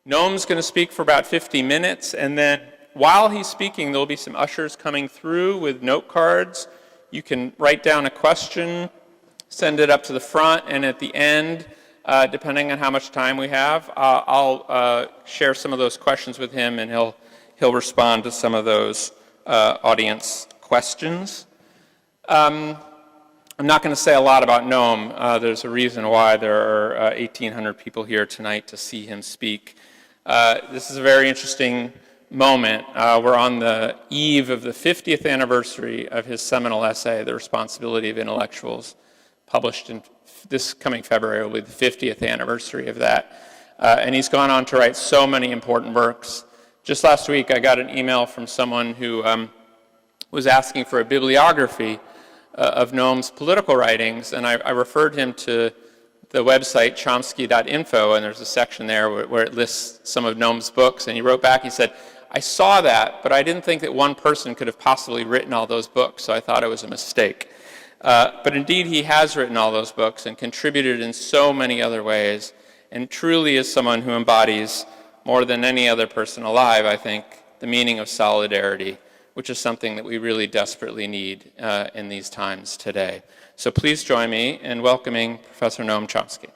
Noam's going to speak for about 50 minutes, and then while he's speaking, there'll be some ushers coming through with note cards. You can write down a question, send it up to the front, and at the end, depending on how much time we have, I'll share some of those questions with him, and he'll respond to some of those audience questions. I'm not going to say a lot about Noam. There's a reason why there are 1,800 people here tonight to see him speak. This is a very interesting moment. We're on the eve of the 50th anniversary of his seminal essay, The Responsibility of Intellectuals, published in this coming February will be the 50th anniversary of that. And he's gone on to write so many important works. Just last week, I got an email from someone who was asking for a bibliography of Noam's political writings, and I referred him to the website chomsky.info, and there's a section there where it lists some of Noam's books, and he wrote back, he said, I saw that, but I didn't think that one person could have possibly written all those books, so I thought it was a mistake. But indeed, he has written all those books and contributed in so many other ways, and truly is someone who embodies, more than any other person alive, I think, the meaning of solidarity, which is something that we really desperately need in these times today. So please join me in welcoming Professor Noam Chomsky.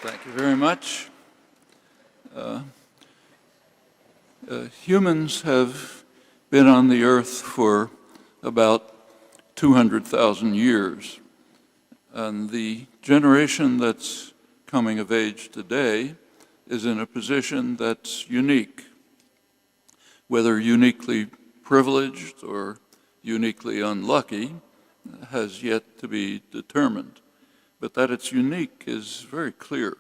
Thank you very much. Humans have been on the earth for about 200,000 years, and the generation that's coming of age today is in a position that's unique. Whether uniquely privileged or uniquely unlucky has yet to be determined. But that it's unique is very clear.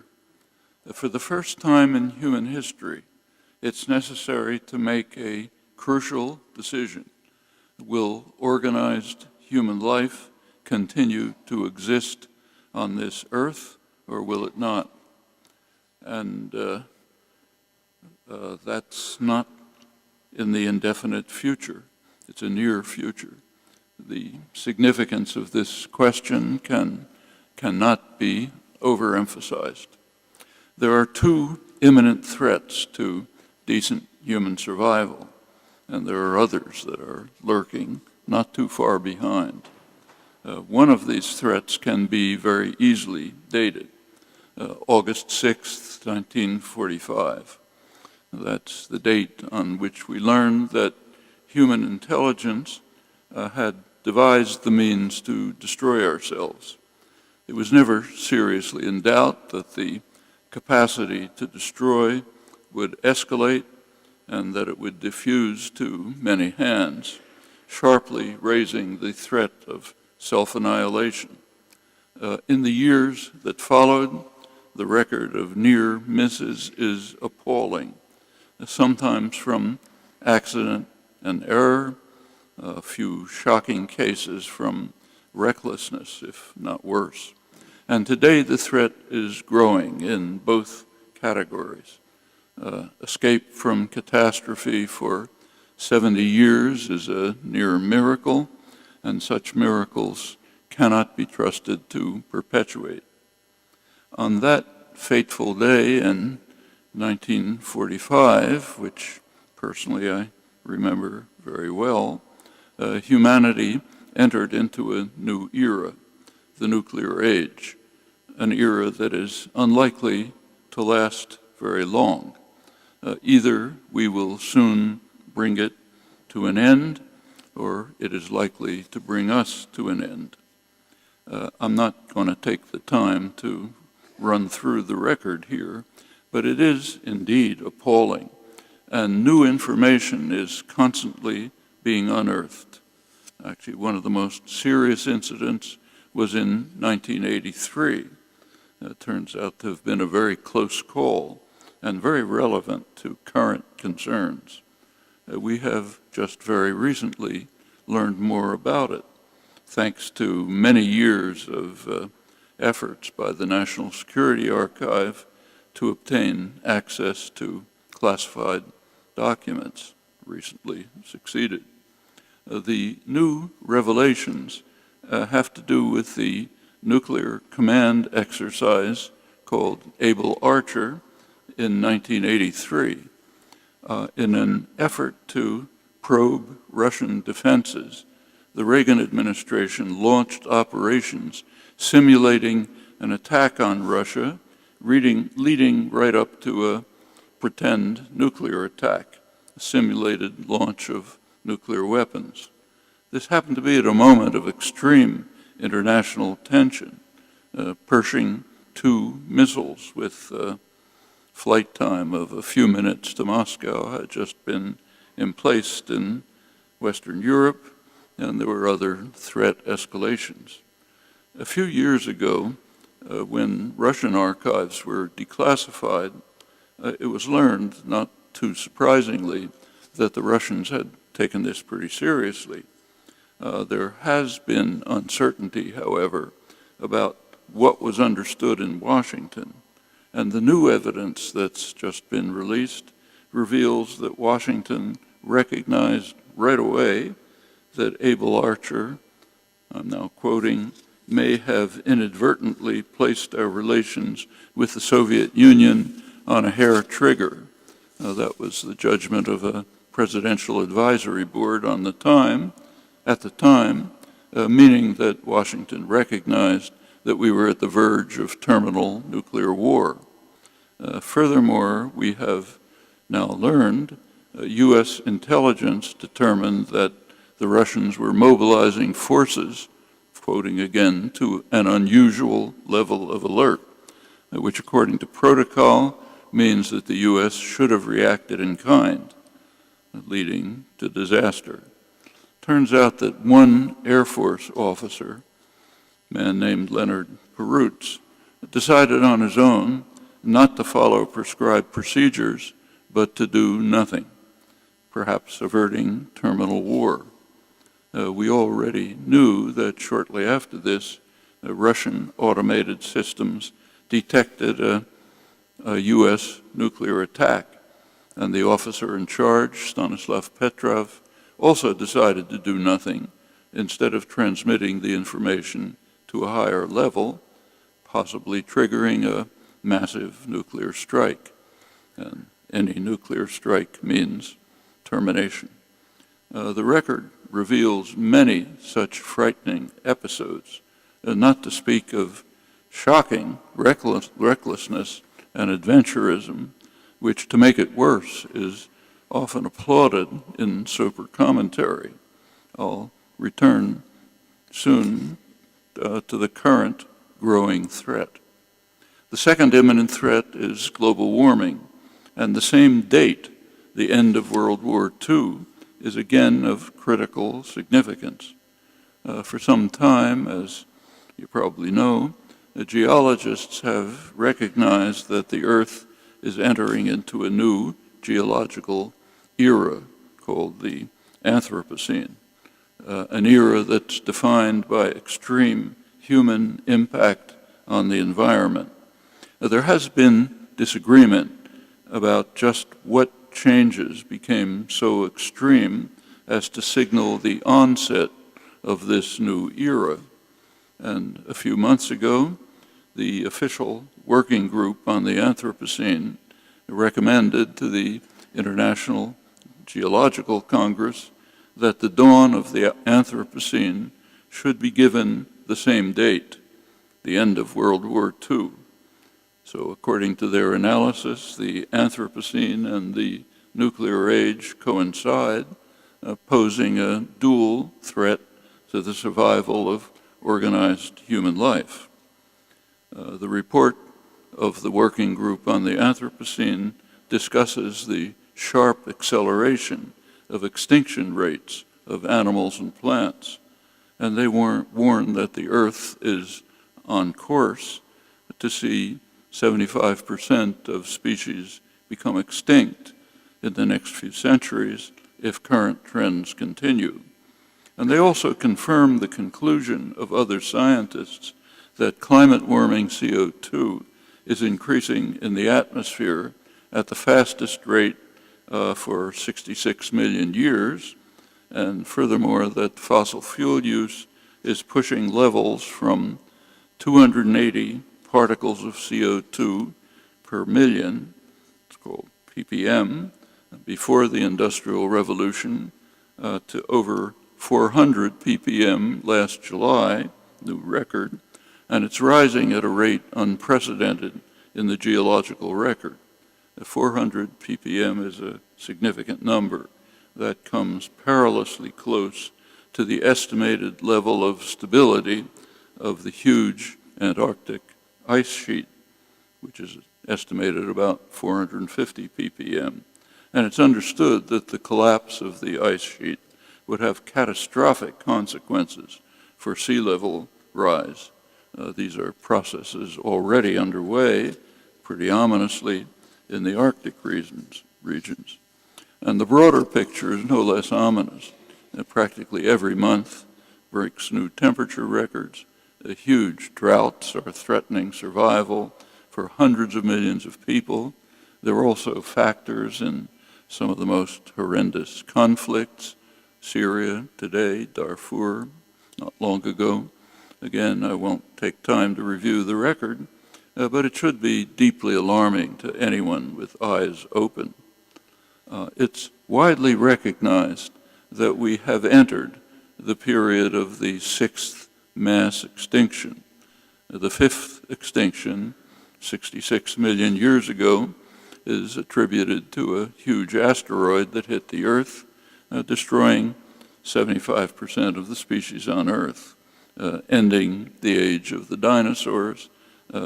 For the first time in human history, it's necessary to make a crucial decision. Will organized human life continue to exist on this earth, or will it not? And that's not in the indefinite future. It's a near future. The significance of this question cannot be overemphasized. There are two imminent threats to decent human survival, and there are others that are lurking not too far behind. One of these threats can be very easily dated, August 6th, 1945. That's the date on which we learned that human intelligence had devised the means to destroy ourselves. It was never seriously in doubt that the capacity to destroy would escalate and that it would diffuse to many hands, sharply raising the threat of self-annihilation. In the years that followed, the record of near misses is appalling, sometimes from accident and error, a few shocking cases from recklessness, if not worse. And today the threat is growing in both categories. Escape from catastrophe for 70 years is a near miracle, and such miracles cannot be trusted to perpetuate. On that fateful day in 1945, which personally I remember very well, humanity entered into a new era, the nuclear age, an era that is unlikely to last very long. Either we will soon bring it to an end, or it is likely to bring us to an end. I'm not going to take the time to run through the record here, but it is indeed appalling, and new information is constantly being unearthed. Actually, one of the most serious incidents was in 1983. It turns out to have been a very close call and very relevant to current concerns. We have just very recently learned more about it, thanks to many years of efforts by the National Security Archive to obtain access to classified documents. Recently succeeded. The new revelations have to do with the nuclear command exercise called Able Archer in 1983. In an effort to probe Russian defenses, the Reagan administration launched operations simulating an attack on Russia, leading right up to a pretend nuclear attack, a simulated launch of nuclear weapons. This happened to be at a moment of extreme international tension. Pershing 2 missiles with flight time of a few minutes to Moscow had just been emplaced in Western Europe, and there were other threat escalations. A few years ago, when Russian archives were declassified, it was learned, not too surprisingly, that the Russians had taken this pretty seriously. There has been uncertainty, however, about what was understood in Washington, and the new evidence that's just been released reveals that Washington recognized right away that Able Archer, I'm now quoting, may have inadvertently placed our relations with the Soviet Union on a hair trigger. That was the judgment of a presidential advisory board at the time, meaning that Washington recognized that we were at the verge of terminal nuclear war. Furthermore, we have now learned U.S. intelligence determined that the Russians were mobilizing forces, quoting again, to an unusual level of alert, which according to protocol means that the U.S. should have reacted in kind, leading to disaster. Turns out that one Air Force officer, a man named Leonard Perutz, decided on his own not to follow prescribed procedures, but to do nothing, perhaps averting terminal war. We already knew that shortly after this, Russian automated systems detected a U.S. nuclear attack, and the officer in charge, Stanislav Petrov, also decided to do nothing instead of transmitting the information to a higher level, possibly triggering a massive nuclear strike. And any nuclear strike means termination. The record reveals many such frightening episodes, not to speak of shocking recklessness and adventurism, which, to make it worse, is often applauded in sober commentary. I'll return soon to the current growing threat. The second imminent threat is global warming, and the same date, the end of World War II, is again of critical significance. For some time, as you probably know, the geologists have recognized that the Earth is entering into a new geological era called the Anthropocene, an era that's defined by extreme human impact on the environment. There has been disagreement about just what changes became so extreme as to signal the onset of this new era. And a few months ago, the official working group on the Anthropocene recommended to the International Geological Congress that the dawn of the Anthropocene should be given the same date, the end of World War II. So according to their analysis, the Anthropocene and the nuclear age coincide, posing a dual threat to the survival of organized human life. The report of the Working Group on the Anthropocene discusses the sharp acceleration of extinction rates of animals and plants. And they warn that the Earth is on course to see 75% of species become extinct in the next few centuries if current trends continue. And they also confirm the conclusion of other scientists that climate warming CO2 is increasing in the atmosphere at the fastest rate for 66 million years, and furthermore that fossil fuel use is pushing levels from 280 particles of CO2 per million, it's called ppm, before the Industrial Revolution, to over 400 ppm last July, new record, and it's rising at a rate unprecedented in the geological record. 400 ppm is a significant number that comes perilously close to the estimated level of stability of the huge Antarctic ice sheet, which is estimated about 450 ppm. And it's understood that the collapse of the ice sheet would have catastrophic consequences for sea level rise. These are processes already underway, pretty ominously, in the Arctic regions. And the broader picture is no less ominous. Practically every month breaks new temperature records. Huge droughts are threatening survival for hundreds of millions of people. There are also factors in some of the most horrendous conflicts, Syria today, Darfur not long ago. Again, I won't take time to review the record, but it should be deeply alarming to anyone with eyes open. It's widely recognized that we have entered the period of the sixth mass extinction. The fifth extinction, 66 million years ago, is attributed to a huge asteroid that hit the Earth, destroying 75% of the species on Earth, ending the age of the dinosaurs,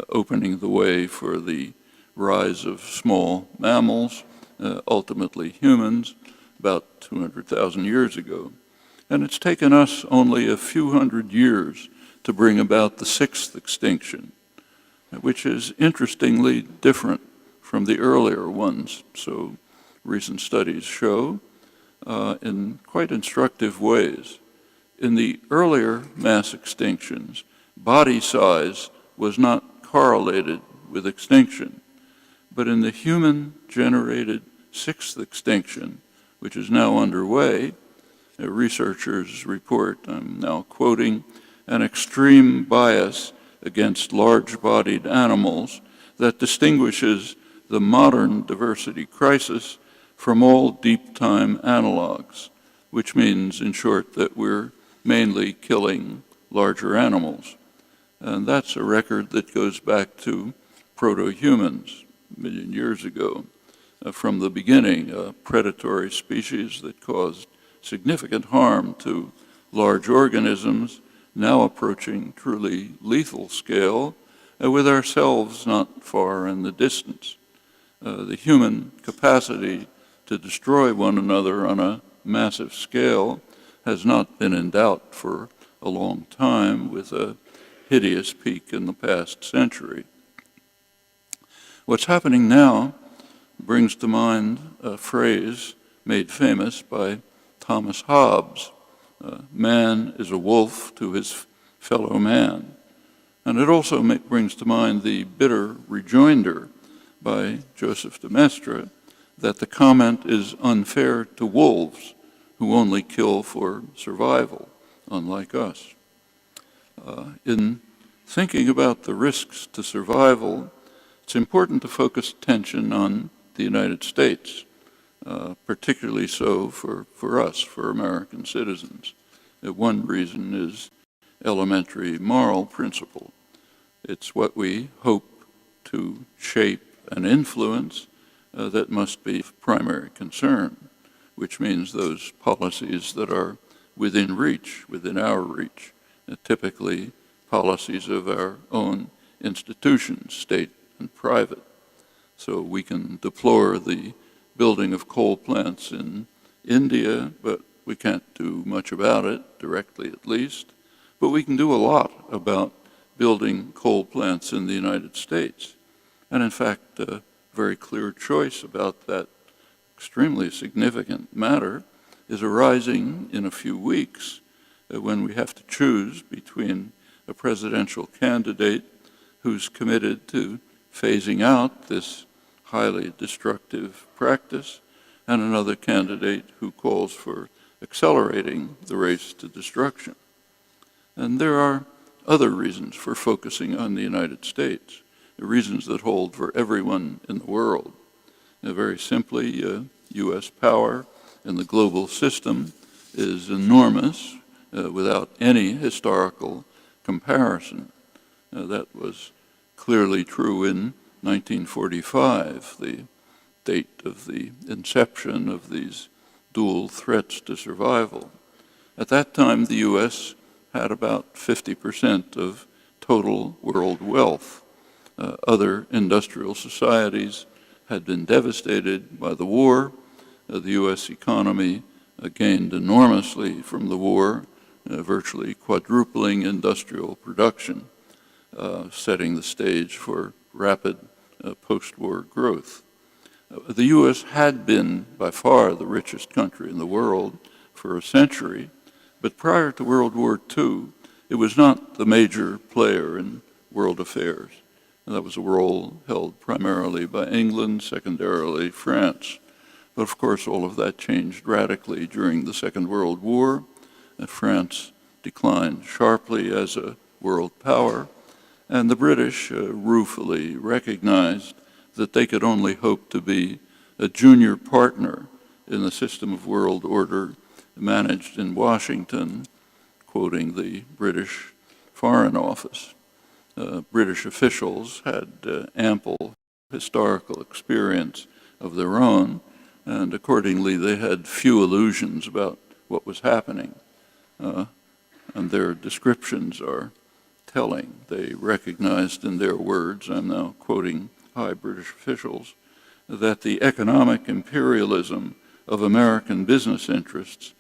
opening the way for the rise of small mammals, ultimately humans, about 200,000 years ago. And it's taken us only a few hundred years to bring about the sixth extinction, which is interestingly different from the earlier ones. So recent studies show in quite instructive ways. In the earlier mass extinctions, body size was not correlated with extinction. But in the human-generated sixth extinction, which is now underway, researchers report, I'm now quoting, an extreme bias against large-bodied animals that distinguishes the modern diversity crisis from all deep-time analogs, which means, in short, that we're mainly killing larger animals. And that's a record that goes back to proto-humans a million years ago. From the beginning, a predatory species that caused significant harm to large organisms, now approaching truly lethal scale, with ourselves not far in the distance. The human capacity to destroy one another on a massive scale has not been in doubt for a long time, with a hideous peak in the past century. What's happening now brings to mind a phrase made famous by Thomas Hobbes, man is a wolf to his fellow man. And it also brings to mind the bitter rejoinder by Joseph de Maistre that the comment is unfair to wolves who only kill for survival, unlike us. In thinking about the risks to survival, it's important to focus attention on the United States, particularly so for us, for American citizens. One reason is elementary moral principle. It's what we hope to shape and influence that must be of primary concern, which means those policies that are within reach, within our reach, typically policies of our own institutions, state and private. So we can deplore the building of coal plants in India, but we can't do much about it, directly at least. But we can do a lot about building coal plants in the United States. And in fact, a very clear choice about that extremely significant matter is arising in a few weeks when we have to choose between a presidential candidate who's committed to phasing out this highly destructive practice and another candidate who calls for accelerating the race to destruction. And there are other reasons for focusing on the United States, the reasons that hold for everyone in the world. Very simply, U.S. power in the global system is enormous without any historical comparison. That was clearly true in 1945, the date of the inception of these dual threats to survival. At that time, the U.S. had about 50% of total world wealth. Other industrial societies had been devastated by the war. The U.S. economy gained enormously from the war, virtually quadrupling industrial production, setting the stage for rapid post-war growth. The U.S. had been by far the richest country in the world for a century, but prior to World War II, it was not the major player in world affairs. And that was a role held primarily by England, secondarily France. But of course, all of that changed radically during the Second World War. France declined sharply as a world power, and the British ruefully recognized that they could only hope to be a junior partner in the system of world order managed in Washington, quoting the British Foreign Office. British officials had ample historical experience of their own, and accordingly they had few illusions about what was happening. And their descriptions are telling. They recognized in their words, I'm now quoting high British officials, that the economic imperialism of American business interests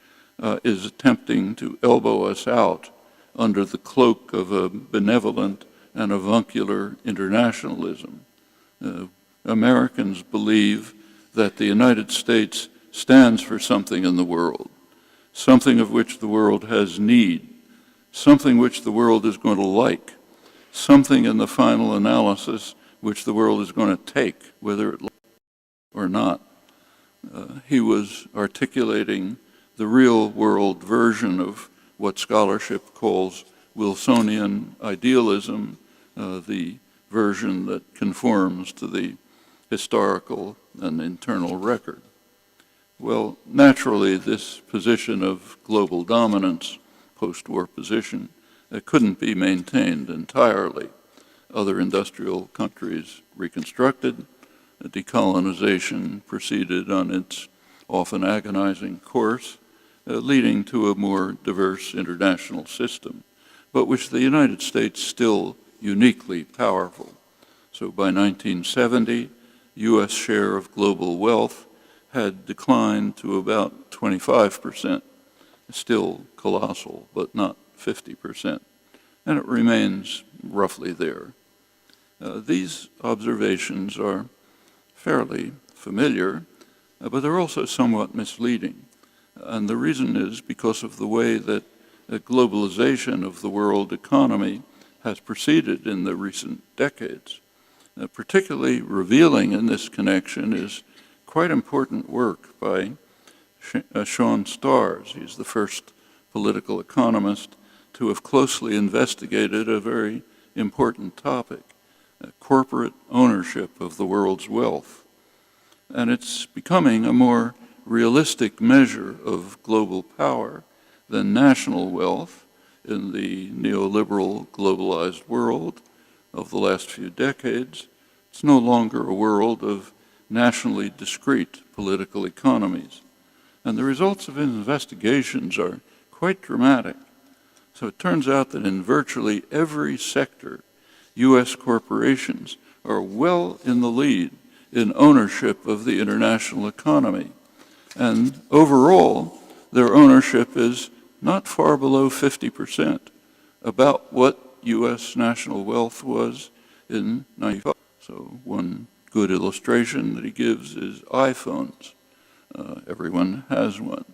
is attempting to elbow us out under the cloak of a benevolent and avuncular internationalism. Americans believe that the United States stands for something in the world, something of which the world has need, something which the world is going to like, something in the final analysis which the world is going to take, whether it likes it or not. He was articulating the real world version of what scholarship calls Wilsonian idealism, the version that conforms to the historical and internal record. Well, naturally, this position of global dominance, post-war position, couldn't be maintained entirely. Other industrial countries reconstructed, decolonization proceeded on its often agonizing course, leading to a more diverse international system, but which the United States still uniquely powerful. So by 1970, U.S. share of global wealth had declined to about 25%, still colossal, but not 50%, and it remains roughly there. These observations are fairly familiar, but they're also somewhat misleading. And the reason is because of the way that the globalization of the world economy has proceeded in the recent decades. Particularly revealing in this connection is quite important work by Sean Starrs. He's the first political economist to have closely investigated a very important topic, corporate ownership of the world's wealth. And it's becoming a more realistic measure of global power than national wealth in the neoliberal globalized world of the last few decades. It's no longer a world of nationally discrete political economies. And the results of investigations are quite dramatic. So it turns out that in virtually every sector, U.S. corporations are well in the lead in ownership of the international economy. And overall, their ownership is not far below 50%, about what U.S. national wealth was in 95. So one good illustration that he gives is iPhones. Everyone has one.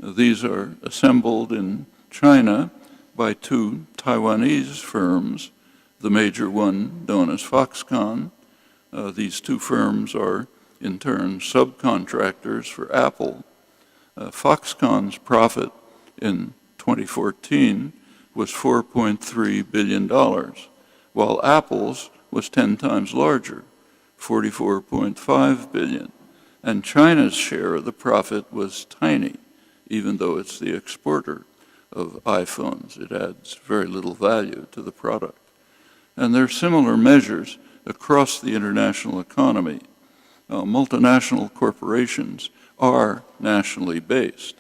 These are assembled in China by two Taiwanese firms, the major one known as Foxconn. These two firms are in turn subcontractors for Apple. Foxconn's profit in 2014 was $4.3 billion, while Apple's was 10 times larger, $44.5 billion. And China's share of the profit was tiny, even though it's the exporter of iPhones. It adds very little value to the product. And there are similar measures across the international economy. Multinational corporations are nationally based.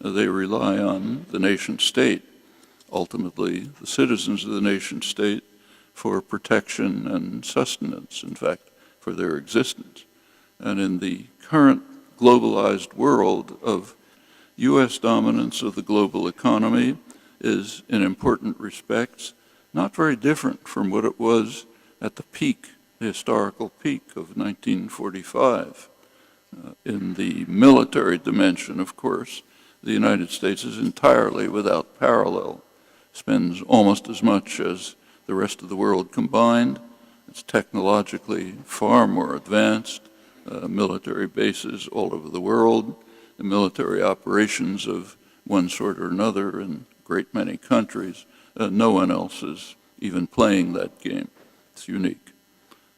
They rely on the nation state, ultimately the citizens of the nation state, for protection and sustenance, in fact, for their existence. And in the current globalized world of U.S. dominance of the global economy is, in important respects, not very different from what it was at the peak, the historical peak of 1945. In the military dimension, of course, the United States is entirely without parallel, spends almost as much as the rest of the world combined. It's technologically far more advanced, military bases all over the world, the military operations of one sort or another in a great many countries. No one else is even playing that game. It's unique.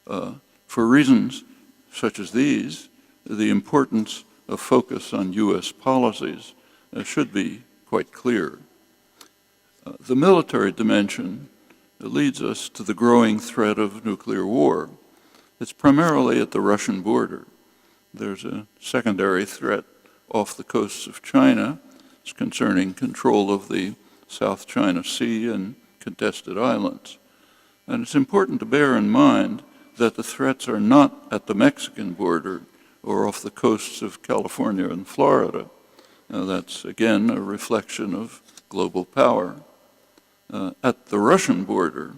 For reasons such as these, the importance of focus on U.S. policies should be quite clear. The military dimension leads us to the growing threat of nuclear war. It's primarily at the Russian border. There's a secondary threat off the coasts of China. It's concerning control of the South China Sea and contested islands. And it's important to bear in mind that the threats are not at the Mexican border or off the coasts of California and Florida. That's, again, a reflection of global power. At the Russian border,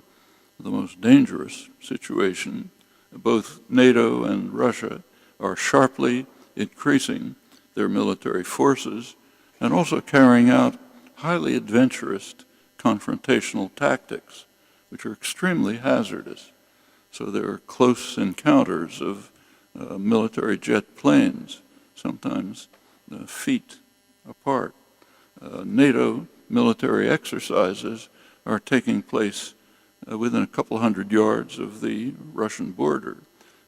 the most dangerous situation, both NATO and Russia are sharply increasing their military forces and also carrying out highly adventurous confrontational tactics, which are extremely hazardous. So there are close encounters of military jet planes, sometimes feet apart. NATO military exercises are taking place within a couple hundred yards of the Russian border.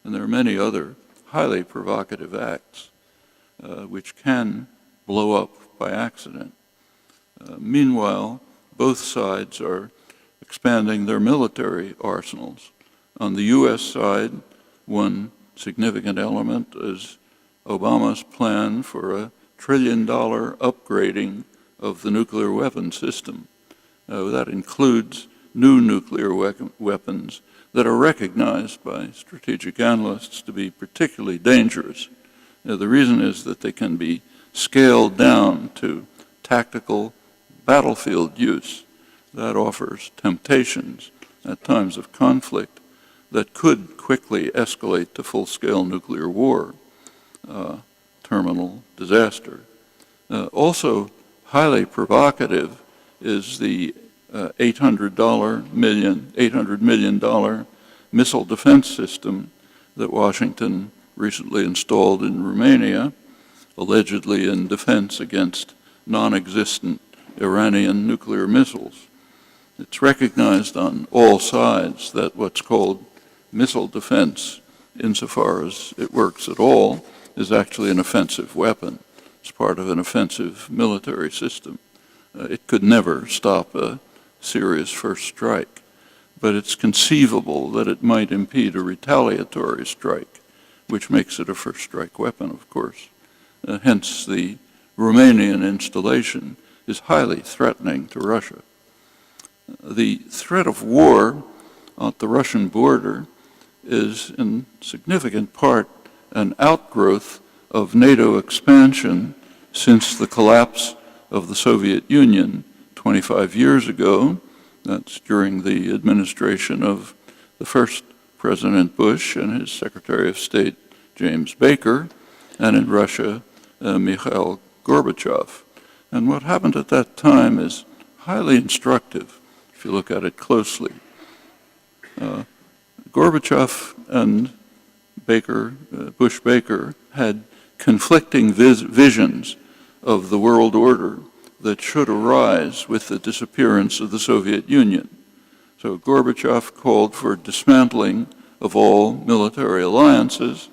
And there are many other highly provocative acts which can blow up by accident. Meanwhile, both sides are expanding their military arsenals. On the U.S. side, one significant element is Obama's plan for $1 trillion upgrading of the nuclear weapon system. That includes new nuclear weapons that are recognized by strategic analysts to be particularly dangerous. The reason is that they can be scaled down to tactical battlefield use. That offers temptations at times of conflict that could quickly escalate to full-scale nuclear war, terminal disaster. Also highly provocative is the $800 million missile defense system that Washington recently installed in Romania, allegedly in defense against non-existent Iranian nuclear missiles. It's recognized on all sides that what's called missile defense, insofar as it works at all, is actually an offensive weapon. It's part of an offensive military system. It could never stop a serious first strike, but it's conceivable that it might impede a retaliatory strike, which makes it a first strike weapon, of course. Hence, the Romanian installation is highly threatening to Russia. The threat of war at the Russian border is in significant part an outgrowth of NATO expansion since the collapse of the Soviet Union 25 years ago. That's during the administration of the first President Bush and his Secretary of State, James Baker, and in Russia, Mikhail Gorbachev. And what happened at that time is highly instructive, if you look at it closely. Gorbachev and Bush-Baker had conflicting visions of the world order that should arise with the disappearance of the Soviet Union. So Gorbachev called for dismantling of all military alliances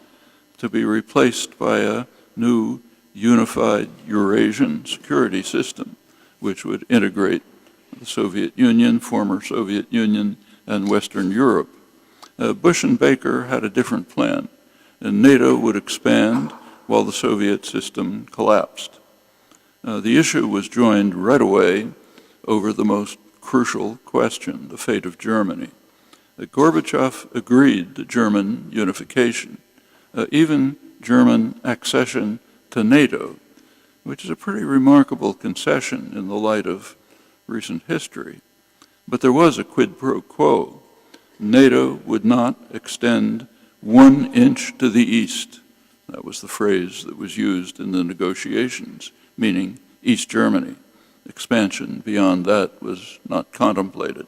to be replaced by a new unified Eurasian security system, which would integrate the Soviet Union, former Soviet Union, and Western Europe. Bush and Baker had a different plan, and NATO would expand while the Soviet system collapsed. The issue was joined right away over the most crucial question, the fate of Germany. Gorbachev agreed to German unification, even German accession to NATO, which is a pretty remarkable concession in the light of recent history. But there was a quid pro quo. NATO would not extend 1 inch to the east. That was the phrase that was used in the negotiations, meaning East Germany. Expansion beyond that was not contemplated.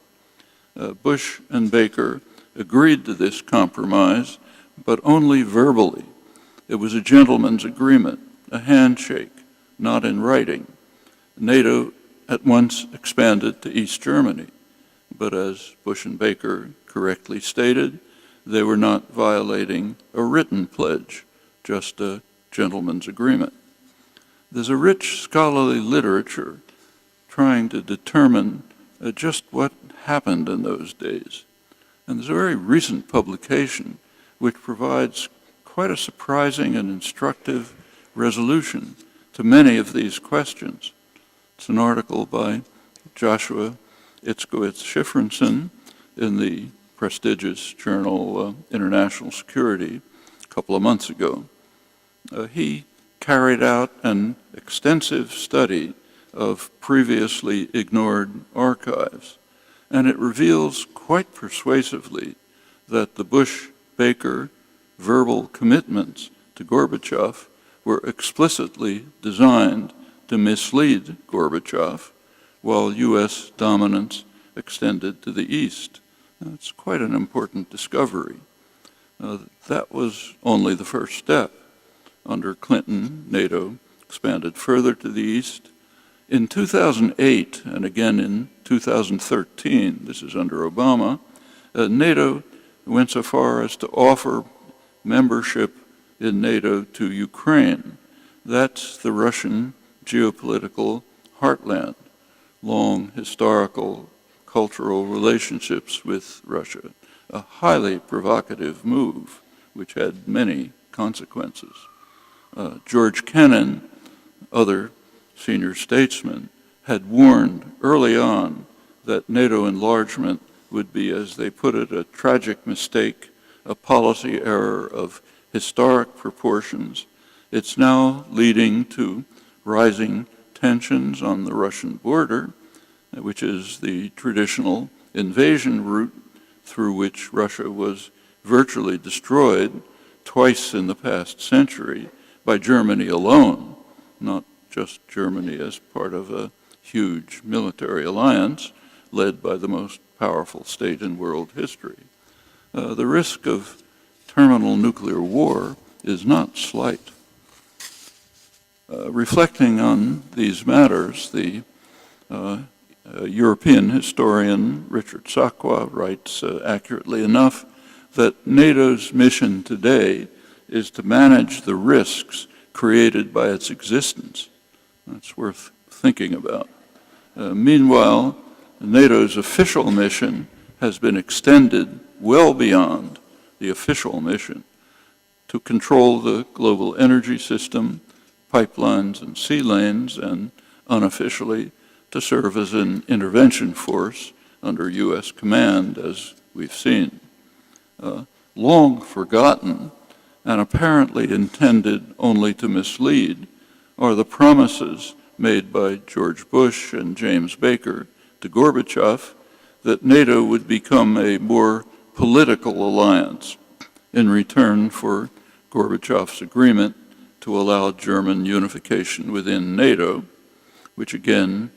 Bush and Baker agreed to this compromise, but only verbally. It was a gentleman's agreement, a handshake, not in writing. NATO at once expanded to East Germany, but as Bush and Baker correctly stated, they were not violating a written pledge, just a gentleman's agreement. There's a rich scholarly literature trying to determine just what happened in those days. And there's a very recent publication which provides quite a surprising and instructive resolution to many of these questions. It's an article by Joshua Itzkowitz-Shifrinson in the prestigious journal International Security a couple of months ago. He carried out an extensive study of previously ignored archives, and it reveals quite persuasively that the Bush-Baker verbal commitments to Gorbachev were explicitly designed to mislead Gorbachev, while U.S. dominance extended to the east. That's quite an important discovery. That was only the first step. Under Clinton, NATO expanded further to the east. In 2008, and again in 2013, this is under Obama, NATO went so far as to offer membership in NATO to Ukraine. That's the Russian geopolitical heartland, long historical, cultural relationships with Russia, a highly provocative move which had many consequences. George Kennan, other senior statesmen, had warned early on that NATO enlargement would be, as they put it, a tragic mistake, a policy error of historic proportions. It's now leading to rising tensions on the Russian border, which is the traditional invasion route through which Russia was virtually destroyed twice in the past century by Germany alone, not just Germany as part of a huge military alliance led by the most powerful state in world history. The risk of terminal nuclear war is not slight. Reflecting on these matters, the European historian Richard Sakwa writes accurately enough that NATO's mission today is to manage the risks created by its existence. That's worth thinking about. Meanwhile, NATO's official mission has been extended well beyond the official mission to control the global energy system, pipelines and sea lanes, and unofficially to serve as an intervention force under U.S. command, as we've seen. long forgotten and apparently intended only to mislead are the promises made by George Bush and James Baker to Gorbachev that NATO would become a more political alliance in return for Gorbachev's agreement to allow German unification within NATO, which again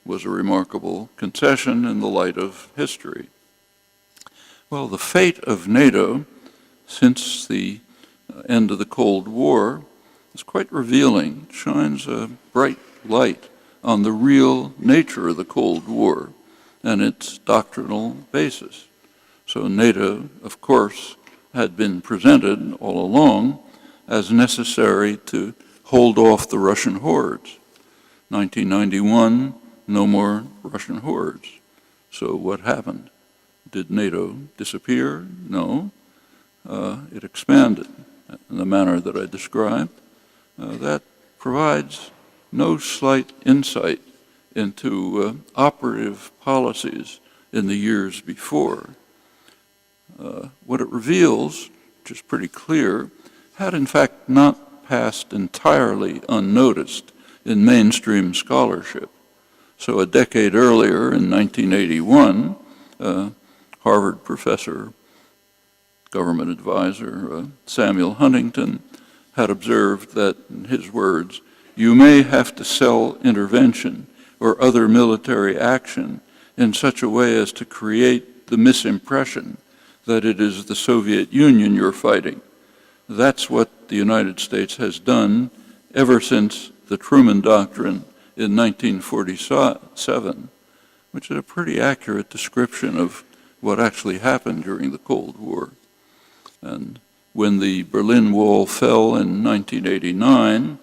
was a remarkable concession in the light of history. Well, the fate of NATO since the end of the Cold War is quite revealing, shines a bright light on the real nature of the Cold War and its doctrinal basis. So NATO, of course, had been presented all along as necessary to hold off the Russian hordes. 1991, no more Russian hordes. So what happened? Did NATO disappear? No. It expanded in the manner that I described. That provides no slight insight into operative policies in the years before. What it reveals, which is pretty clear, had in fact not passed entirely unnoticed in mainstream scholarship. So a decade earlier, in 1981, Harvard professor, government advisor Samuel Huntington had observed that, in his words, you may have to sell intervention or other military action in such a way as to create the misimpression that it is the Soviet Union you're fighting. That's what the United States has done ever since the Truman Doctrine in 1947, which is a pretty accurate description of what actually happened during the Cold War. And when the Berlin Wall fell in 1989,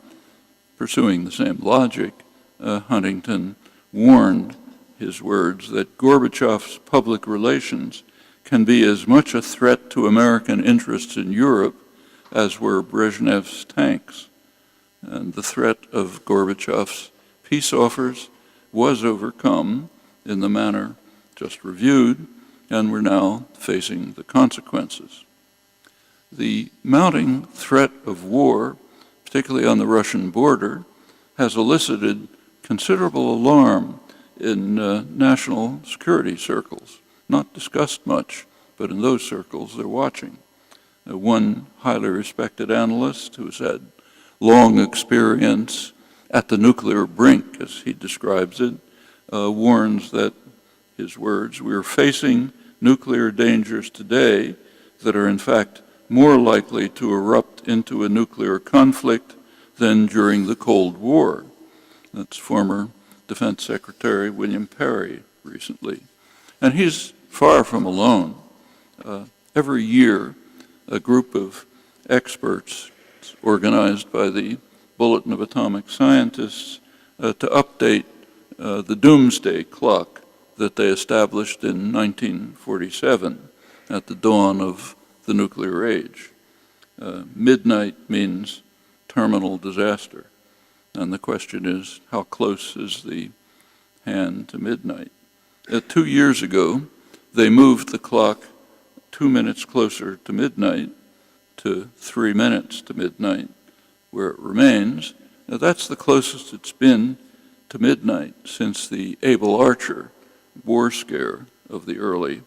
pursuing the same logic, Huntington warned, his words, that Gorbachev's public relations can be as much a threat to American interests in Europe as were Brezhnev's tanks. And the threat of Gorbachev's peace offers was overcome in the manner just reviewed, and we're now facing the consequences. The mounting threat of war, particularly on the Russian border, has elicited considerable alarm in national security circles. Not discussed much, but in those circles they're watching. One highly respected analyst who's had long experience at the nuclear brink, as he describes it, warns that, his words, we are facing nuclear dangers today that are in fact more likely to erupt into a nuclear conflict than during the Cold War. That's former Defense Secretary William Perry recently. And he's far from alone. Every year, a group of experts organized by the Bulletin of Atomic Scientists to update the doomsday clock that they established in 1947 at the dawn of the nuclear age. Midnight means terminal disaster. And the question is, how close is the hand to midnight? 2 years ago, they moved the clock 2 minutes closer to midnight to 3 minutes to midnight, where it remains. Now, that's the closest it's been to midnight since the Able Archer war scare of the early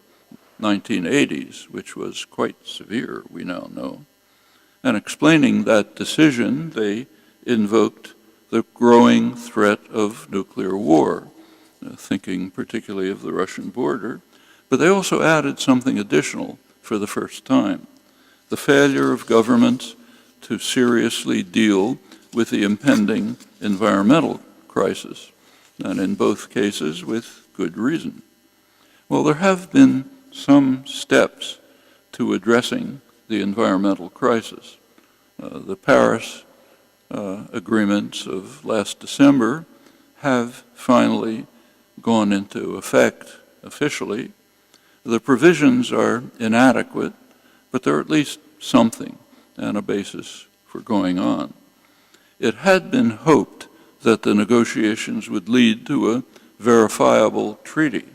1980s, which was quite severe, we now know. And explaining that decision, they invoked the growing threat of nuclear war, thinking particularly of the Russian border. But they also added something additional for the first time: the failure of governments to seriously deal with the impending environmental crisis, and in both cases with good reason. Well, there have been some steps to addressing the environmental crisis. The Paris agreements of last December have finally gone into effect officially. The provisions are inadequate, but they're at least something and a basis for going on. It had been hoped that the negotiations would lead to a verifiable treaty,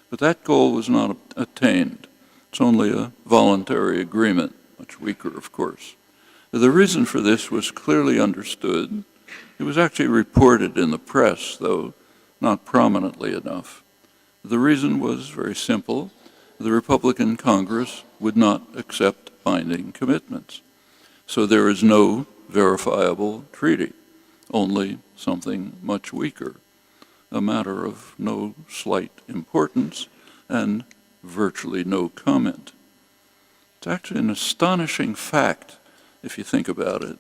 but that goal was not attained. It's only a voluntary agreement, much weaker, of course. The reason for this was clearly understood. It was actually reported in the press, though not prominently enough. The reason was very simple. The Republican Congress would not accept binding commitments. So there is no verifiable treaty, only something much weaker, a matter of no slight importance and virtually no comment. It's actually an astonishing fact, if you think about it,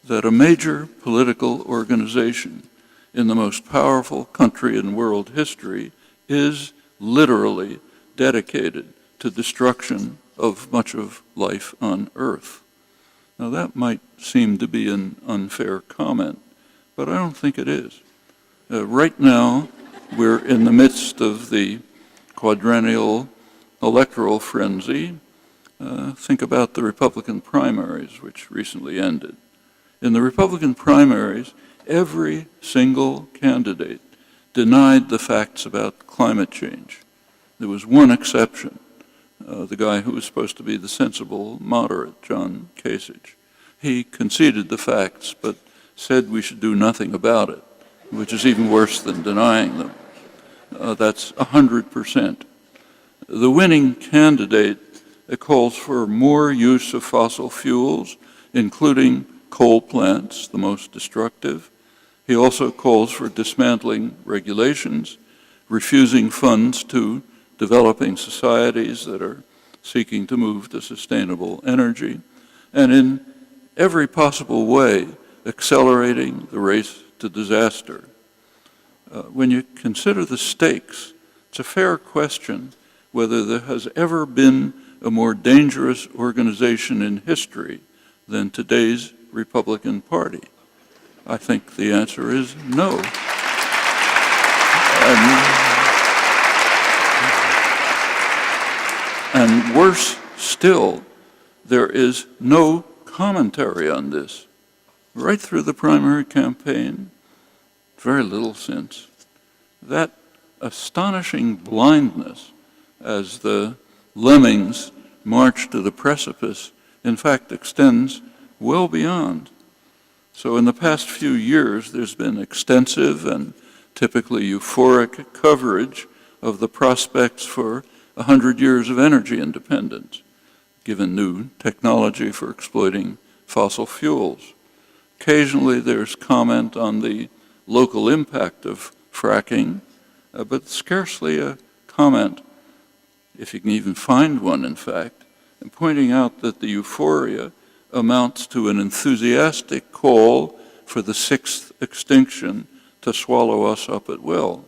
that a major political organization in the most powerful country in world history is literally dedicated to destruction of much of life on Earth. Now that might seem to be an unfair comment, but I don't think it is. Right now, we're in the midst of the quadrennial electoral frenzy. Think about the Republican primaries, which recently ended. In the Republican primaries, every single candidate denied the facts about climate change. There was one exception, the guy who was supposed to be the sensible moderate, John Kasich. He conceded the facts, but said we should do nothing about it, which is even worse than denying them. That's 100%. The winning candidate calls for more use of fossil fuels, including coal plants, the most destructive. He also calls for dismantling regulations, refusing funds to developing societies that are seeking to move to sustainable energy, and in every possible way accelerating the race to disaster. When you consider the stakes, it's a fair question whether there has ever been a more dangerous organization in history than today's Republican Party. I think the answer is no. And worse still, there is no commentary on this. Right through the primary campaign, very little since. That astonishing blindness as the lemmings march to the precipice, in fact, extends well beyond. So in the past few years, there's been extensive and typically euphoric coverage of the prospects for 100 years of energy independence, given new technology for exploiting fossil fuels. Occasionally there's comment on the local impact of fracking, but scarcely a comment, if you can even find one in fact, and pointing out that the euphoria amounts to an enthusiastic call for the sixth extinction to swallow us up at will.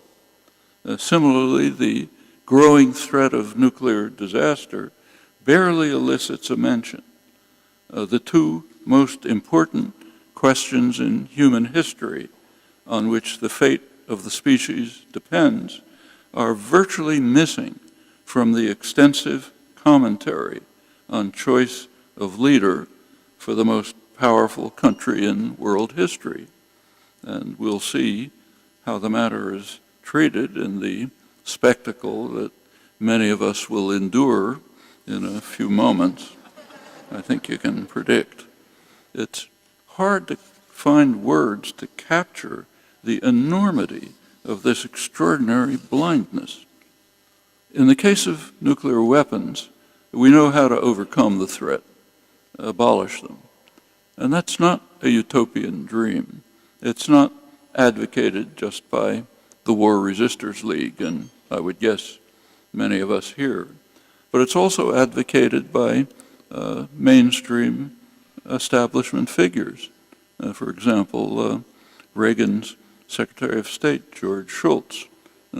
Similarly, the growing threat of nuclear disaster barely elicits a mention. The two most important questions in human history on which the fate of the species depends are virtually missing from the extensive commentary on choice of leader for the most powerful country in world history. And we'll see how the matter is treated in the spectacle that many of us will endure in a few moments. I think you can predict. It's hard to find words to capture the enormity of this extraordinary blindness. In the case of nuclear weapons, we know how to overcome the threat, abolish them. And that's not a utopian dream. It's not advocated just by the War Resisters League, and I would guess many of us here. But it's also advocated by mainstream establishment figures. For example, Reagan's Secretary of State, George Shultz,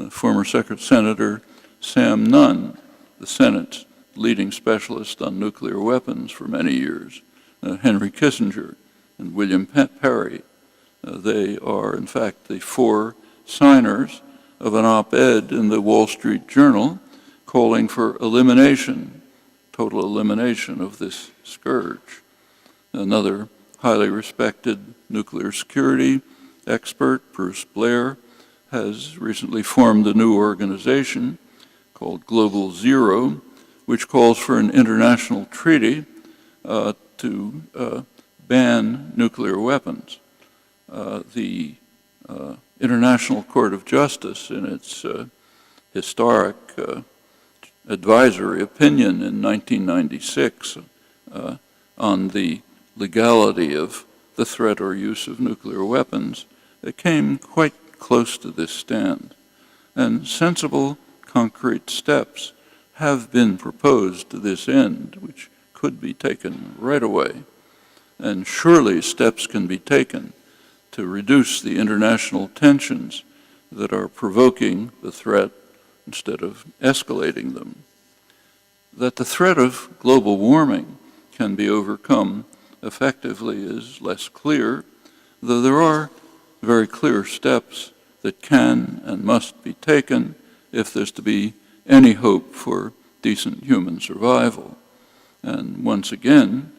former Senator Sam Nunn, the Senate's leading specialist on nuclear weapons for many years, Henry Kissinger and William Perry. They are, in fact, the four signers of an op-ed in the Wall Street Journal calling for elimination, total elimination of this scourge. Another highly respected nuclear security expert, Bruce Blair, has recently formed a new organization called Global Zero, which calls for an international treaty to ban nuclear weapons. The International Court of Justice, in its historic advisory opinion in 1996 on the legality of the threat or use of nuclear weapons, it came quite close to this stand. And sensible, concrete steps have been proposed to this end, which could be taken right away. And surely steps can be taken to reduce the international tensions that are provoking the threat instead of escalating them. That the threat of global warming can be overcome effectively is less clear, though there are very clear steps that can and must be taken if there's to be any hope for decent human survival. And once again,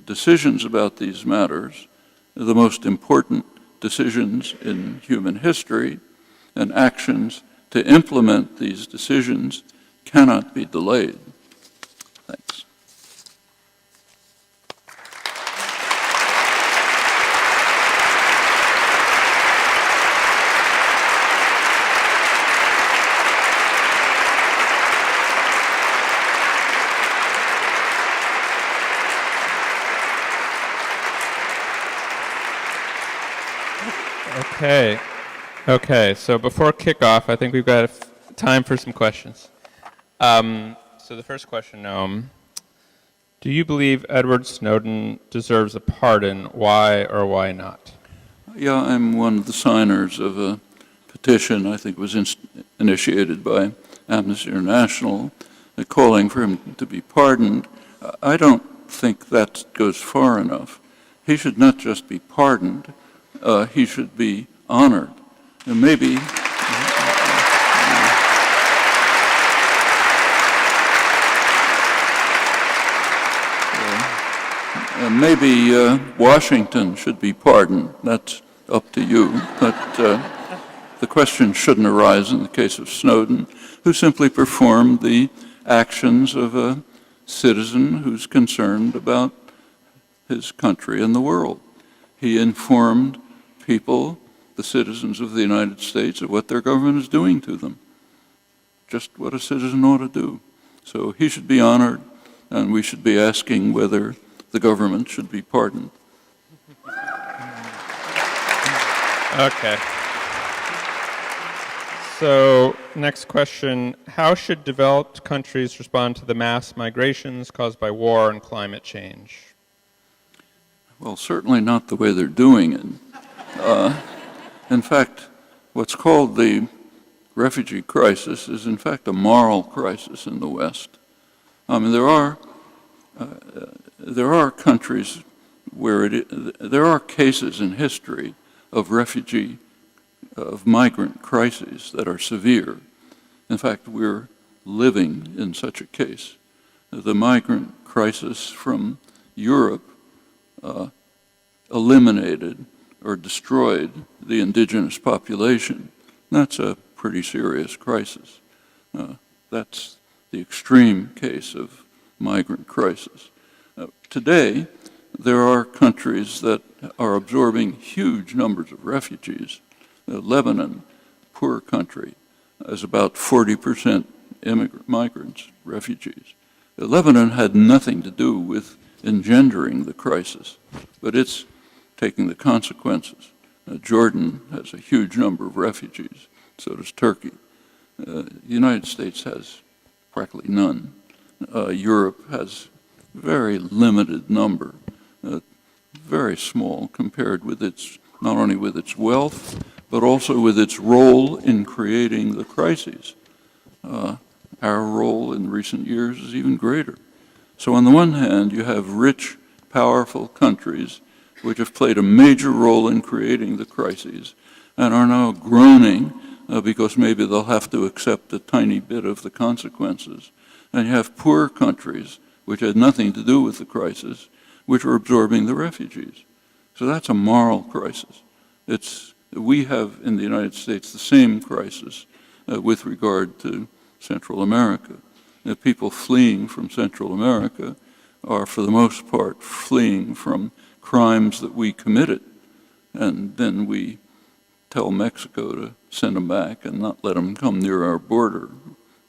decisions about these matters, the most important decisions in human history, and actions to implement these decisions cannot be delayed. Thanks. Okay, so before kickoff, I think we've got time for some questions. So the first question, Noam, do you believe Edward Snowden deserves a pardon? Why or why not? Yeah, I'm one of the signers of a petition, I think it was initiated by Amnesty International, calling for him to be pardoned. I don't think that goes far enough. He should not just be pardoned, he should be honored. And maybe Washington should be pardoned. That's up to you. But the question shouldn't arise in the case of Snowden, who simply performed the actions of a citizen who's concerned about his country and the world. He informed people, the citizens of the United States, of what their government is doing to them. Just what a citizen ought to do. So he should be honored, and we should be asking whether the government should be pardoned. Okay. So next question, how should developed countries respond to the mass migrations caused by war and climate change? Well, certainly not the way they're doing it. In fact, what's called the refugee crisis is in fact a moral crisis in the West. I mean, there are countries where there are cases in history of migrant crises that are severe. In fact, we're living in such a case. The migrant crisis from Europe eliminated or destroyed the indigenous population. That's a pretty serious crisis. That's the extreme case of migrant crisis. Today, there are countries that are absorbing huge numbers of refugees. Lebanon, poor country, has about 40% migrants, refugees. Lebanon had nothing to do with engendering the crisis, but it's taking the consequences. Jordan has a huge number of refugees, so does Turkey. The United States has practically none. Europe has very limited number, very small compared with its, not only with its wealth, but also with its role in creating the crises. Our role in recent years is even greater. So on the one hand, you have rich, powerful countries which have played a major role in creating the crises and are now groaning because maybe they'll have to accept a tiny bit of the consequences. And you have poor countries which had nothing to do with the crisis, which are absorbing the refugees. So that's a moral crisis. We have in the United States the same crisis with regard to Central America. The people fleeing from Central America are, for the most part, fleeing from crimes that we committed. And then we tell Mexico to send them back and not let them come near our border,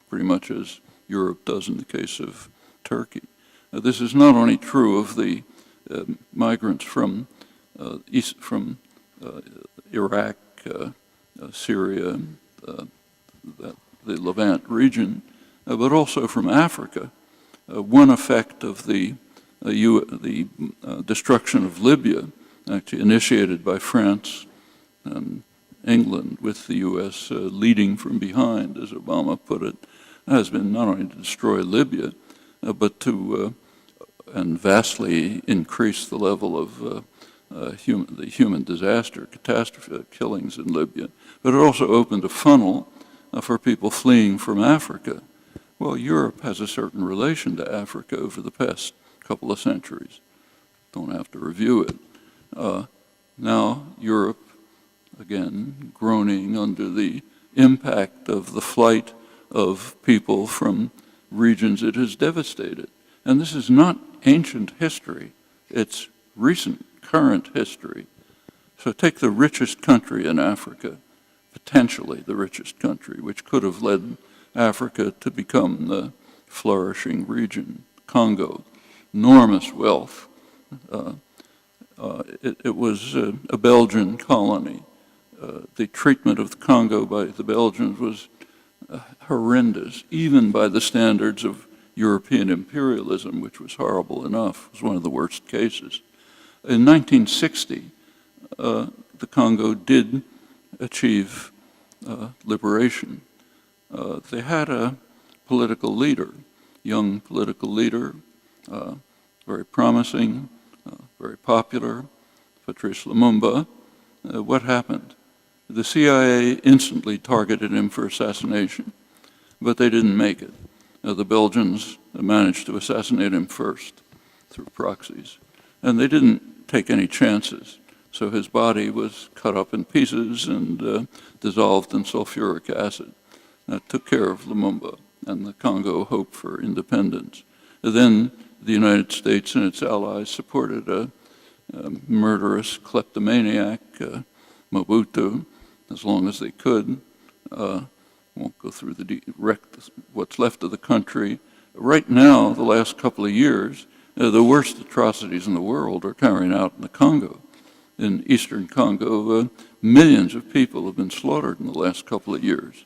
pretty much as Europe does in the case of Turkey. This is not only true of the migrants from Iraq, Syria, the Levant region, but also from Africa. One effect of the destruction of Libya, actually initiated by France and England, with the U.S. Leading from behind, as Obama put it, has been not only to destroy Libya, but to and vastly increase the level of the human disaster, catastrophe killings in Libya, but it also opened a funnel for people fleeing from Africa. Well, Europe has a certain relation to Africa over the past couple of centuries. Don't have to review it. Now Europe, again, groaning under the impact of the flight of people from regions it has devastated. And this is not ancient history, it's recent, current history. So take the richest country in Africa, potentially the richest country, which could have led Africa to become the flourishing region, Congo, enormous wealth. It was a Belgian colony. The treatment of the Congo by the Belgians was horrendous, even by the standards of European imperialism, which was horrible enough. It was one of the worst cases. In 1960, the Congo did achieve liberation. They had a political leader, young political leader, very promising, very popular, Patrice Lumumba. What happened? The CIA instantly targeted him for assassination, but they didn't make it. The Belgians managed to assassinate him first through proxies, and they didn't take any chances. So his body was cut up in pieces and dissolved in sulfuric acid. That took care of Lumumba, and the Congo hoped for independence. Then the United States and its allies supported a murderous kleptomaniac, Mobutu, as long as they could. Won't go through what's left of the country. Right now, the last couple of years, the worst atrocities in the world are carried out in the Congo. In eastern Congo, millions of people have been slaughtered in the last couple of years.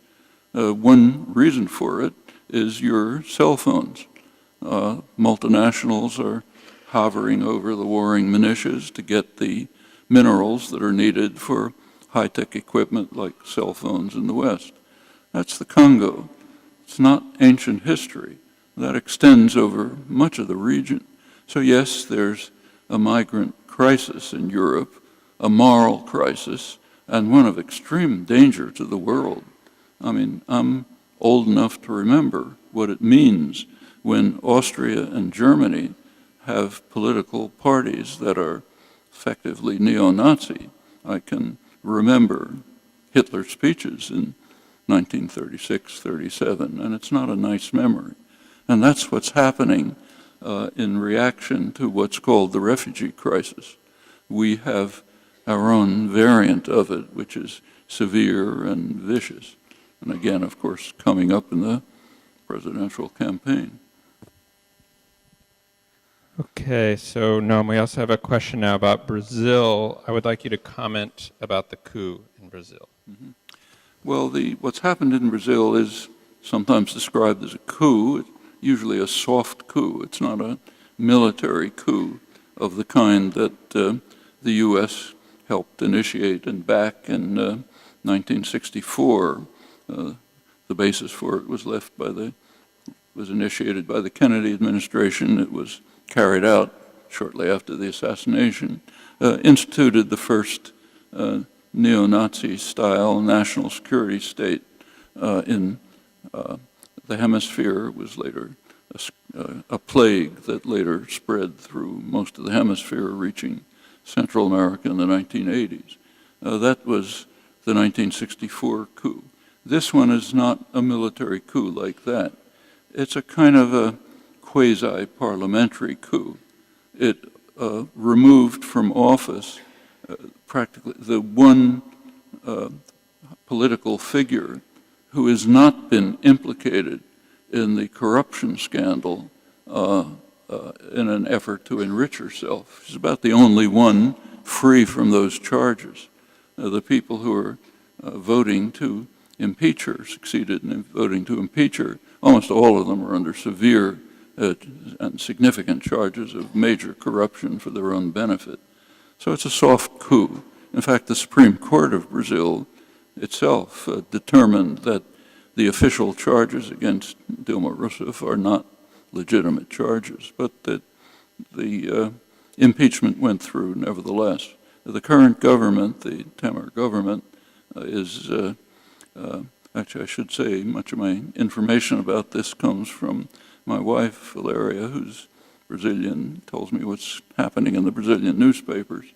One reason for it is your cell phones. Multinationals are hovering over the warring militias to get the minerals that are needed for high-tech equipment like cell phones in the West. That's the Congo. It's not ancient history. That extends over much of the region. So yes, there's a migrant crisis in Europe, a moral crisis, and one of extreme danger to the world. I mean, I'm old enough to remember what it means when Austria and Germany have political parties that are effectively neo-Nazi. I can remember Hitler's speeches in 1936, 37, and it's not a nice memory. And that's what's happening in reaction to what's called the refugee crisis. We have our own variant of it, which is severe and vicious. And again, of course, coming up in the presidential campaign. Okay, so Noam, we also have a question now about Brazil. I would like you to comment about the coup in Brazil. Mm-hmm. Well, what's happened in Brazil is sometimes described as a coup. It's usually a soft coup. It's not a military coup of the kind that the U.S. helped initiate and back in 1964. The basis for it was was initiated by the Kennedy administration. It was carried out shortly after the assassination, instituted the first neo-Nazi style national security state in the hemisphere. It was later a plague that later spread through most of the hemisphere, reaching Central America in the 1980s. That was the 1964 coup. This one is not a military coup like that. it's a kind of a quasi-parliamentary coup. It removed from office practically the one political figure who has not been implicated in the corruption scandal in an effort to enrich herself. She's about the only one free from those charges. The people who are voting to impeach her, succeeded in voting to impeach her, almost all of them are under severe and significant charges of major corruption for their own benefit. So it's a soft coup. In fact, the Supreme Court of Brazil itself determined that the official charges against Dilma Rousseff are not legitimate charges, but that the impeachment went through nevertheless. The current government, the Temer government, is, actually I should say much of my information about this comes from my wife, Valeria, who's Brazilian, tells me what's happening in the Brazilian newspapers.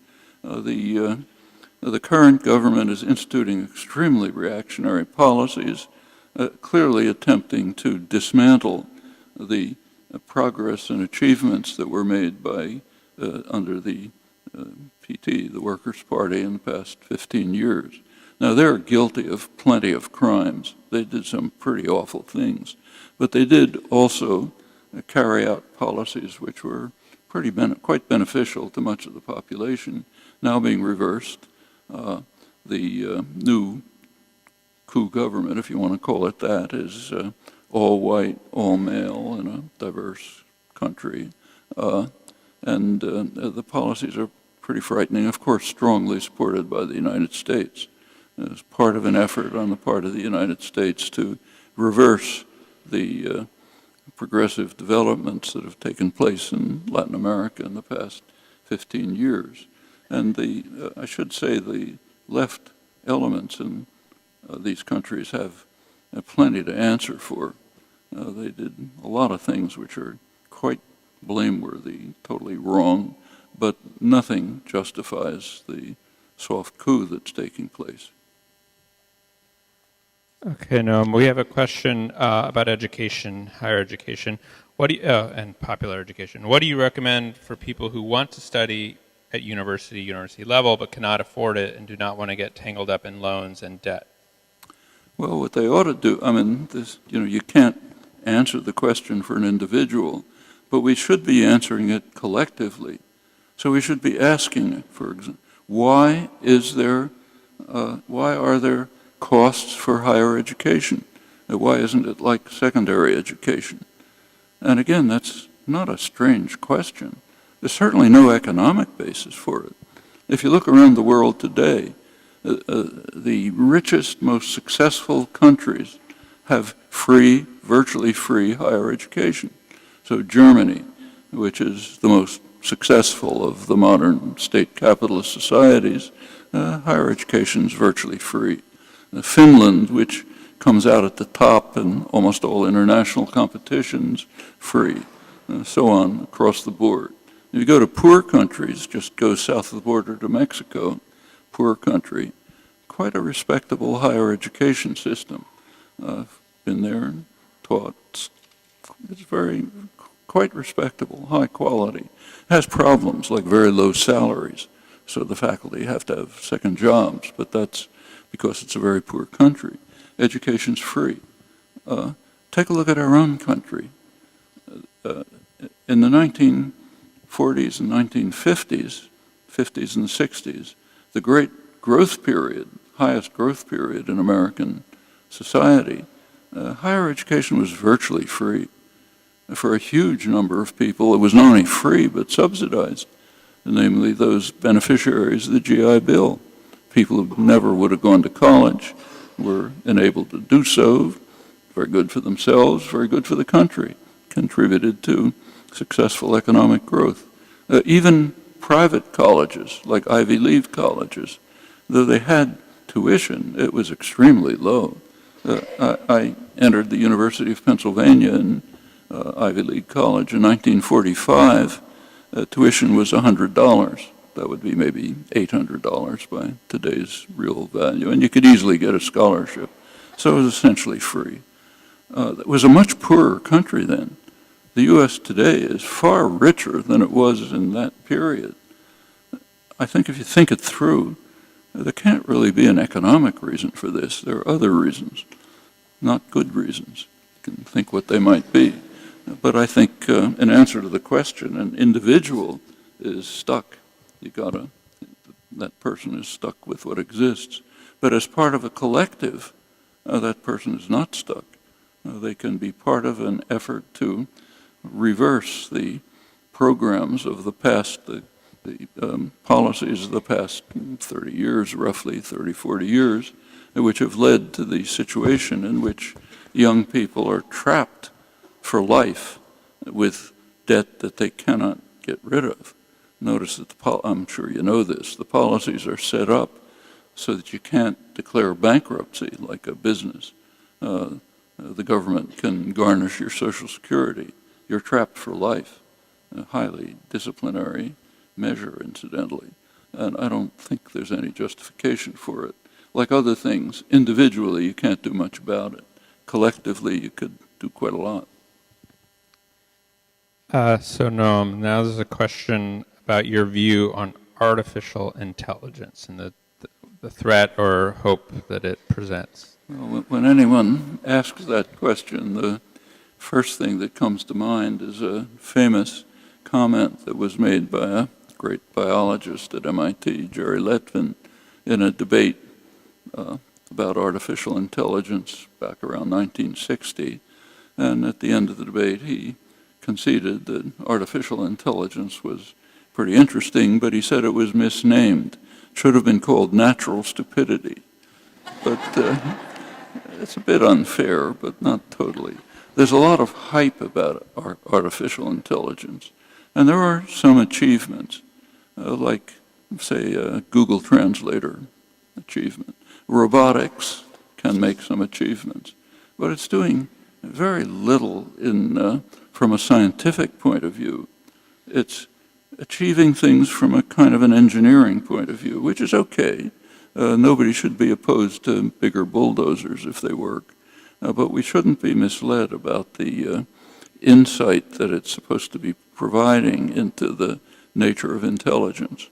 The current government is instituting extremely reactionary policies, clearly attempting to dismantle the progress and achievements that were made by under the PT, the Workers' Party, in the past 15 years. Now, they're guilty of plenty of crimes. They did some pretty awful things, but they did also carry out policies which were quite beneficial to much of the population, now being reversed. The new coup government, if you want to call it that, is all white, all male in a diverse country. And the policies are pretty frightening, of course, strongly supported by the United States. As part of an effort on the part of the United States to reverse the progressive developments that have taken place in Latin America in the past 15 years. And I should say the left elements in these countries have plenty to answer for. They did a lot of things which are quite blameworthy, totally wrong, but nothing justifies the soft coup that's taking place. Okay, Noam, we have a question about education, higher education, and popular education. What do you recommend for people who want to study at university level, but cannot afford it and do not want to get tangled up in loans and debt? Well, what they ought to do, I mean, you can't answer the question for an individual, but we should be answering it collectively. So we should be asking, for example, why are there costs for higher education? Why isn't it like secondary education? And again, that's not a strange question. There's certainly no economic basis for it. If you look around the world today, the richest, most successful countries have free, virtually free higher education. So Germany, which is the most successful of the modern state capitalist societies, higher education is virtually free. Finland, which comes out at the top in almost all international competitions, free, so on across the board. If you go to poor countries, just go south of the border to Mexico, poor country, quite a respectable higher education system. I've been there and taught. It's quite respectable, high quality. It has problems like very low salaries, so the faculty have to have second jobs, but that's because it's a very poor country. Education's free. Take a look at our own country. In the 1940s and 1950s, 50s and 60s, the great growth period, highest growth period in American society, higher education was virtually free. For a huge number of people, it was not only free but subsidized, namely those beneficiaries of the GI Bill. People who never would have gone to college were enabled to do so, very good for themselves, very good for the country, contributed to successful economic growth. Even private colleges, like Ivy League colleges, though they had tuition, it was extremely low. I entered the University of Pennsylvania in Ivy League College in 1945. Tuition was $100. That would be maybe $800 by today's real value, and you could easily get a scholarship. So it was essentially free. It was a much poorer country then. The U.S. today is far richer than it was in that period. I think if you think it through, there can't really be an economic reason for this. There are other reasons, not good reasons. You can think what they might be. But I think in answer to the question, an individual is stuck. That person is stuck with what exists. But as part of a collective, that person is not stuck. They can be part of an effort to reverse the programs of the past, the policies of the past 30 years, roughly 30, 40 years, which have led to the situation in which young people are trapped for life with debt that they cannot get rid of. Notice that I'm sure you know this, the policies are set up so that you can't declare bankruptcy like a business. The government can garnish your Social Security. You're trapped for life. A highly disciplinary measure, incidentally. And I don't think there's any justification for it. Like other things, individually you can't do much about it. Collectively you could do quite a lot. So Noam, now there's a question about your view on artificial intelligence and the threat or hope that it presents. Well, when anyone asks that question, the first thing that comes to mind is a famous comment that was made by a great biologist at MIT, Jerry Letvin, in a debate about artificial intelligence back around 1960. And at the end of the debate, he conceded that artificial intelligence was pretty interesting, but he said it was misnamed. Should have been called natural stupidity. But it's a bit unfair, but not totally. There's a lot of hype about artificial intelligence, and there are some achievements, like, say, Google Translator achievement. Robotics can make some achievements, but it's doing very little from a scientific point of view. It's achieving things from a kind of an engineering point of view, which is okay. Nobody should be opposed to bigger bulldozers if they work. But we shouldn't be misled about the insight that it's supposed to be providing into the nature of intelligence.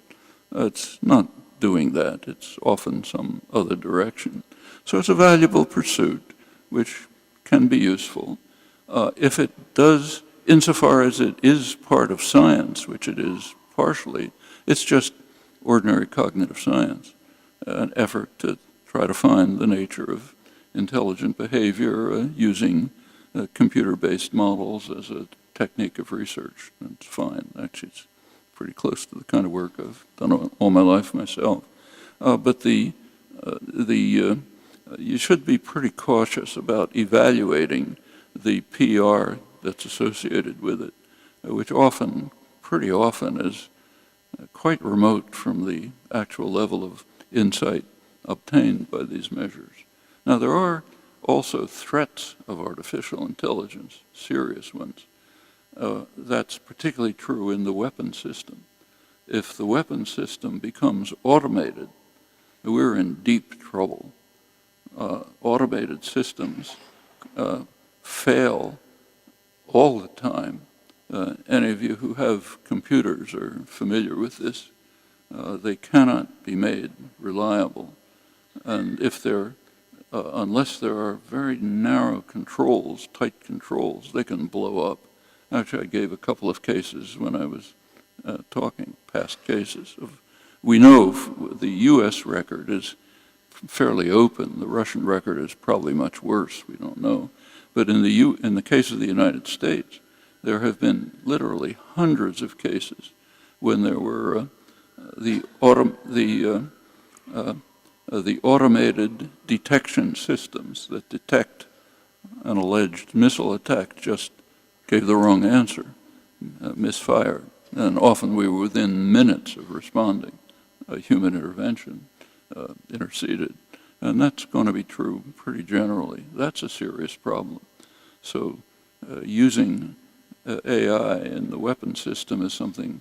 It's not doing that. It's often some other direction. So it's a valuable pursuit, which can be useful. If it does, insofar as it is part of science, which it is partially, it's just ordinary cognitive science, an effort to try to find the nature of intelligent behavior using computer-based models as a technique of research. It's fine. Actually, it's pretty close to the kind of work I've done all my life myself. But you should be pretty cautious about evaluating the PR that's associated with it, which pretty often is quite remote from the actual level of insight obtained by these measures. Now, there are also threats of artificial intelligence, serious ones. That's particularly true in the weapon system. If the weapon system becomes automated, we're in deep trouble. Automated systems fail all the time. Any of you who have computers are familiar with this. They cannot be made reliable. And if they're, unless there are very narrow controls, tight controls, they can blow up. Actually, I gave a couple of cases when I was talking, past cases. We know the U.S. record is fairly open. The Russian record is probably much worse. We don't know. But in the case of the United States, there have been literally hundreds of cases when there were the automated detection systems that detect an alleged missile attack just gave the wrong answer, misfired. And often we were within minutes of responding. Human intervention interceded. And that's going to be true pretty generally. That's a serious problem. So using AI in the weapon system is something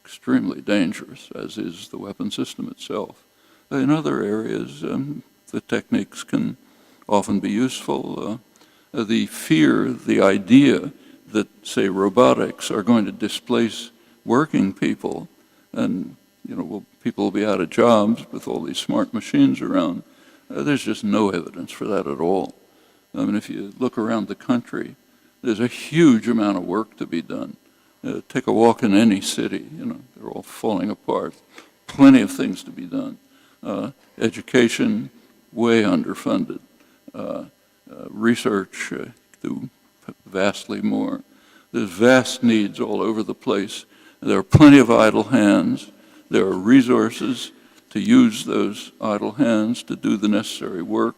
extremely dangerous, as is the weapon system itself. In other areas, the techniques can often be useful. The fear, the idea that, say, robotics are going to displace working people, and people will be out of jobs with all these smart machines around. There's just no evidence for that at all. I mean, if you look around the country, there's a huge amount of work to be done. Take a walk in any city, they're all falling apart. Plenty of things to be done. Education, way underfunded. Research, do vastly more. There's vast needs all over the place. There are plenty of idle hands. There are resources to use those idle hands to do the necessary work,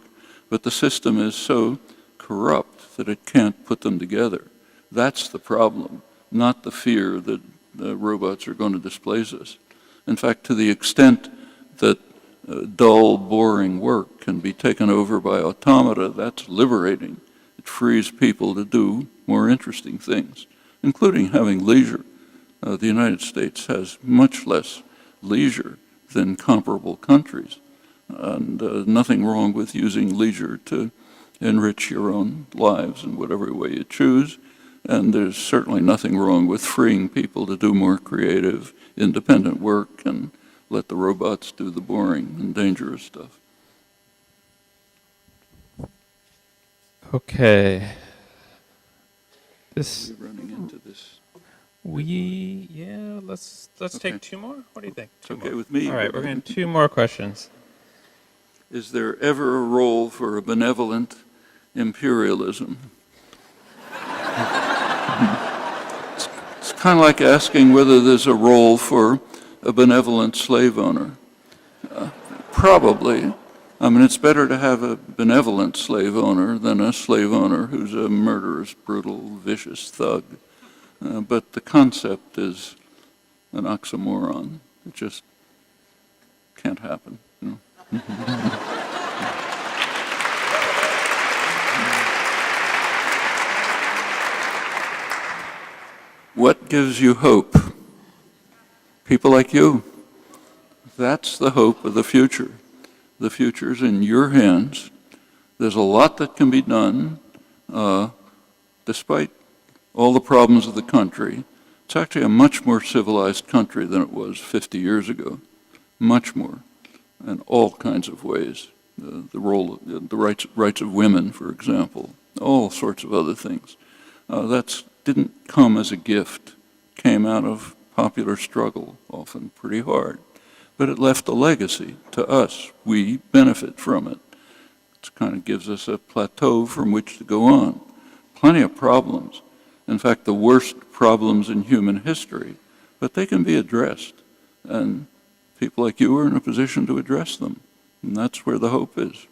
but the system is so corrupt that it can't put them together. That's the problem, not the fear that robots are going to displace us. In fact, to the extent that dull, boring work can be taken over by automata, that's liberating. It frees people to do more interesting things, including having leisure. The United States has much less leisure than comparable countries, and nothing wrong with using leisure to enrich your own lives in whatever way you choose, and there's certainly nothing wrong with freeing people to do more creative, independent work and let the robots do the boring and dangerous stuff. Okay. We're running into this. Let's Okay. take two more. What do you think? It's okay with me. All right, we're going to 2 more questions. Is there ever a role for a benevolent imperialism? It's kind of like asking whether there's a role for a benevolent slave owner. Probably. I mean, it's better to have a benevolent slave owner than a slave owner who's a murderous, brutal, vicious thug. But the concept is an oxymoron. It just can't happen. What gives you hope? People like you. That's the hope of the future. The future's in your hands. There's a lot that can be done, despite all the problems of the country. It's actually a much more civilized country than it was 50 years ago. Much more, in all kinds of ways. The rights of women, for example, all sorts of other things. That didn't come as a gift, came out of popular struggle, often pretty hard. But it left a legacy to us. We benefit from it. It kind of gives us a plateau from which to go on. Plenty of problems. In fact, the worst problems in human history, but they can be addressed. And people like you are in a position to address them. And that's where the hope is.